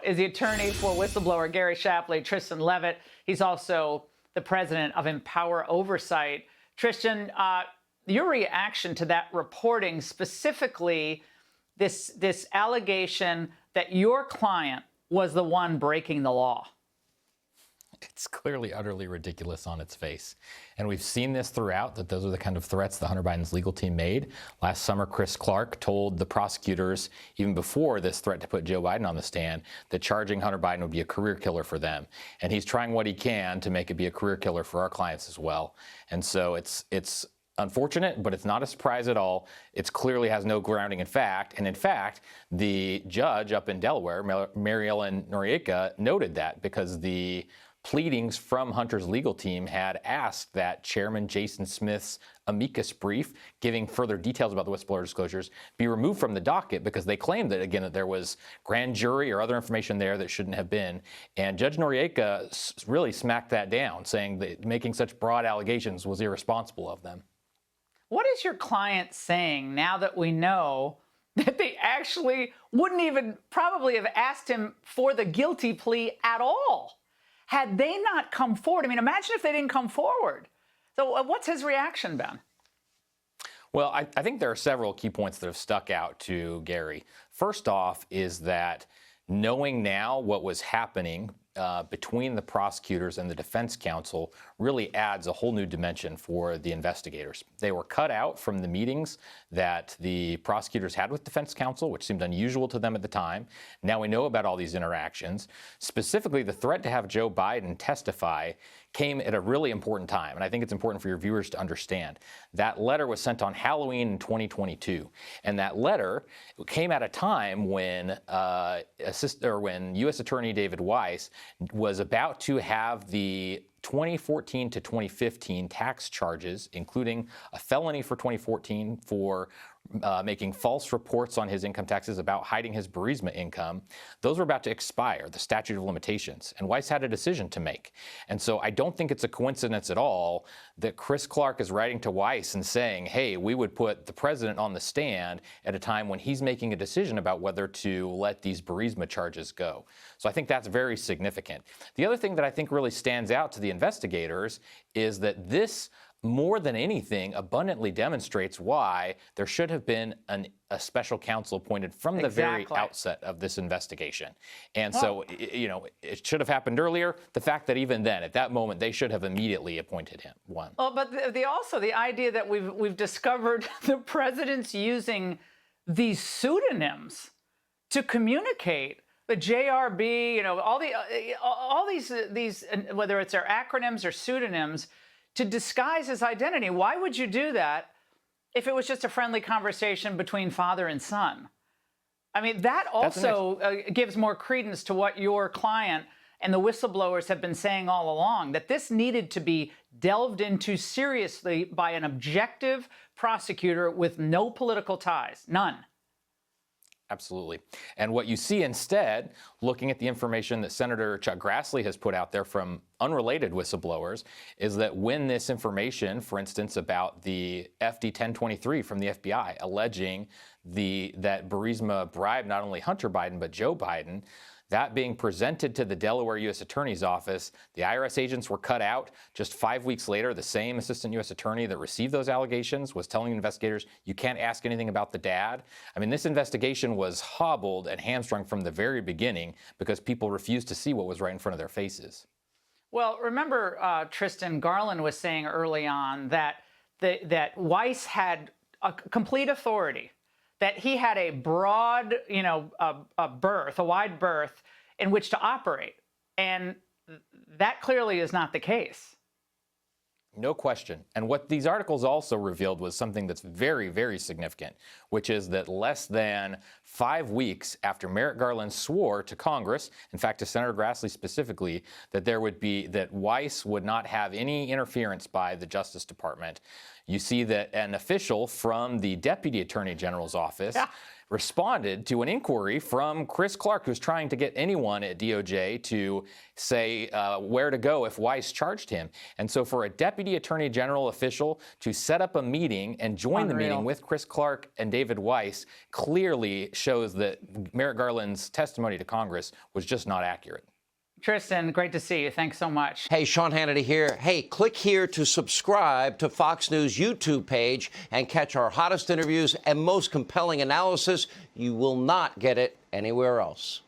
is the attorney for whistleblower Gary Shapley Tristan Leavitt. He's also the president of Empower Oversight. Tristan, your reaction to that reporting, specifically this allegation that your client was the one breaking the law? It's clearly utterly ridiculous on its face. And we've seen this throughout, that those are the kind of threats that Hunter Biden's legal team made. Last summer, Chris Clark told the prosecutors, even before this threat to put Joe Biden on the stand, that charging Hunter Biden would be a career killer for them. And he's trying what he can to make it be a career killer for our clients as well. And so it's unfortunate, but it's not a surprise at all. It clearly has no grounding in fact. And in fact, the judge up in Delaware, Mary Ellen Noriega, noted that because the pleadings from Hunter's legal team had asked that Chairman Jason Smith's amicus brief, giving further details about the whistleblower disclosures, be removed from the docket because they claimed that, again, that there was grand jury or other information there that shouldn't have been. And Judge Noriega really smacked that down, saying that making such broad allegations was irresponsible of them. What is your client saying now that we know that they actually wouldn't even probably have asked him for the guilty plea at all had they not come forward? I mean, imagine if they didn't come forward. So what's his reaction been? Well, I think there are several key points that have stuck out to Gary. First off is that knowing now what was happening between the prosecutors and the defense counsel really adds a whole new dimension for the investigators. They were cut out from the meetings that the prosecutors had with defense counsel, which seemed unusual to them at the time. Now we know about all these interactions. Specifically, the threat to have Joe Biden testify came at a really important time, and I think it's important for your viewers to understand. That letter was sent on Halloween in 2022, and that letter came at a time when U.S. Attorney David Weiss was about to have the 2014 to 2015 tax charges, including a felony for 2014 for making false reports on his income taxes about hiding his Burisma income. Those were about to expire, the statute of limitations, and Weiss had a decision to make. And so I don't think it's a coincidence at all that Chris Clark is writing to Weiss and saying, hey, we would put the president on the stand at a time when he's making a decision about whether to let these Burisma charges go. So I think that's very significant. The other thing that I think really stands out to the investigators is that this, more than anything, abundantly demonstrates why there should have been a special counsel appointed from the very outset of this investigation. And so, you know, it should have happened earlier. The fact that even then, at that moment, they should have immediately appointed him one. Well, but also the idea that we've discovered the president's using these pseudonyms to communicate. The JRB, you know, all these whether it's their acronyms or pseudonyms, to disguise his identity. Why would you do that if it was just a friendly conversation between father and son? I mean, that also gives more credence to what your client and the whistleblowers have been saying all along, that this needed to be delved into seriously by an objective prosecutor with no political ties, none. Absolutely. And what you see instead, looking at the information that Senator Chuck Grassley has put out there from unrelated whistleblowers, is that when this information, for instance, about the FD 1023 from the FBI alleging that Burisma bribed not only Hunter Biden, but Joe Biden, that being presented to the Delaware U.S. Attorney's Office, the IRS agents were cut out. Just 5 weeks later, the same assistant U.S. attorney that received those allegations was telling investigators, you can't ask anything about the dad. I mean, this investigation was hobbled and hamstrung from the very beginning because people refused to see what was right in front of their faces. Well, remember, Tristan, Garland was saying early on that Weiss had a complete authority, that he had a broad, you know, a wide berth in which to operate. And that clearly is not the case. No question. And what these articles also revealed was something that's very, very significant, which is that less than 5 weeks after Merrick Garland swore to Congress, in fact, to Senator Grassley specifically, that Weiss would not have any interference by the Justice Department. You see that an official from the Deputy Attorney General's office responded to an inquiry from Chris Clark, who's trying to get anyone at DOJ to say where to go if Weiss charged him. And so for a deputy attorney general official to set up a meeting and join the meeting with Chris Clark and David Weiss clearly shows that Merrick Garland's testimony to Congress was just not accurate. Tristan, great to see you. Thanks so much. Hey, Sean Hannity here. Hey, click here to subscribe to Fox News YouTube page and catch our hottest interviews and most compelling analysis. You will not get it anywhere else.